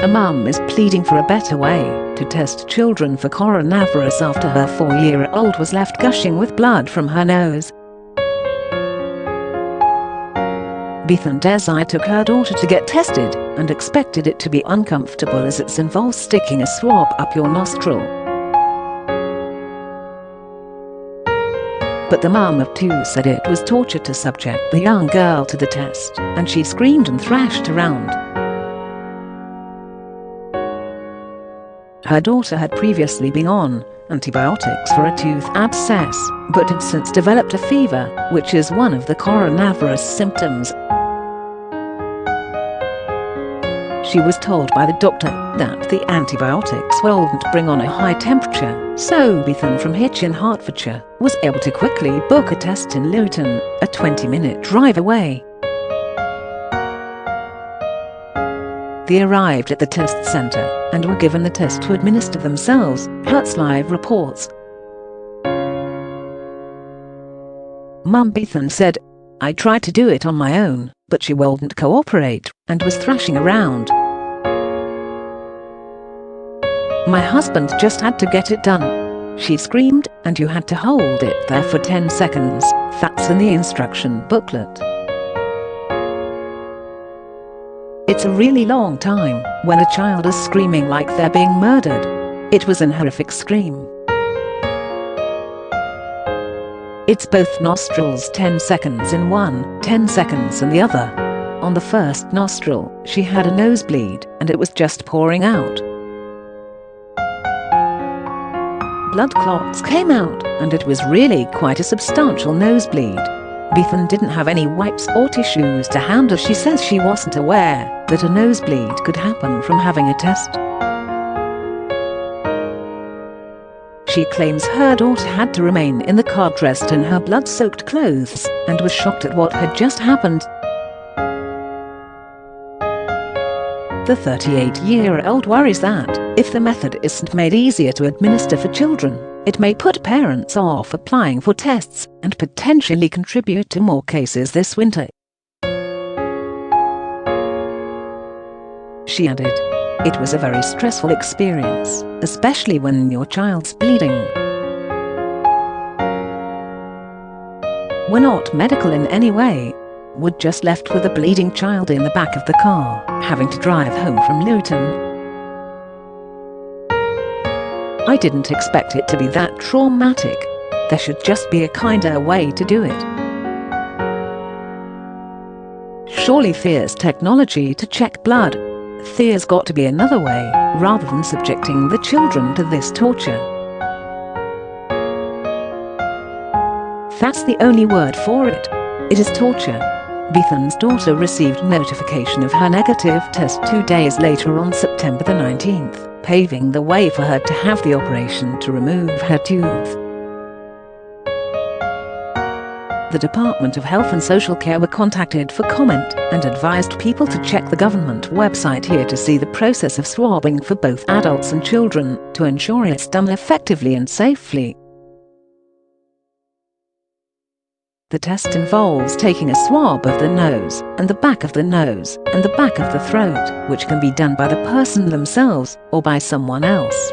A mum is pleading for a better way to test children for coronavirus after her 4-year-old was left gushing with blood from her nose. Beth and Desi took her daughter to get tested and expected it to be uncomfortable as it involves sticking a swab up your nostril. But the mum of 2 said it was torture to subject the young girl to the test, and she screamed and thrashed around. Her daughter had previously been on antibiotics for a tooth abscess, but had since developed a fever, which is one of the coronavirus symptoms. She was told by the doctor that the antibiotics wouldn't bring on a high temperature, so Bethan from Hitch in Hertfordshire was able to quickly book a test in Luton, a 20-minute drive away. They arrived at the test centre and were given the test to administer themselves, Hertz Live reports. Mum Bethan said, "I tried to do it on my own, but she wouldn't cooperate and was thrashing around. My husband just had to get it done. She screamed, and you had to hold it there for 10 seconds, that's in the instruction booklet. It's a really long time when a child is screaming like they're being murdered. It was an horrific scream. It's both nostrils, 10 seconds in one, 10 seconds in the other. On the first nostril, she had a nosebleed and it was just pouring out. Blood clots came out and it was really quite a substantial nosebleed. Bethan didn't have any wipes or tissues to hand as she says she wasn't aware that a nosebleed could happen from having a test. She claims her daughter had to remain in the car dressed in her blood-soaked clothes and was shocked at what had just happened. The 38-year-old worries that, if the method isn't made easier to administer for children, it may put parents off applying for tests and potentially contribute to more cases this winter. She added, "It was a very stressful experience, especially when your child's bleeding. We're not medical in any way. We're just left with a bleeding child in the back of the car, having to drive home from Luton. I didn't expect it to be that traumatic. There should just be a kinder way to do it. Surely there's technology to check blood. There's got to be another way, rather than subjecting the children to this torture." That's the only word for it. It is torture. Bethan's daughter received notification of her negative test 2 days later on September the 19th, paving the way for her to have the operation to remove her tooth. The Department of Health and Social Care were contacted for comment and advised people to check the government website here to see the process of swabbing for both adults and children to ensure it's done effectively and safely. The test involves taking a swab of the nose, and the back of the nose, and the back of the throat, which can be done by the person themselves or by someone else.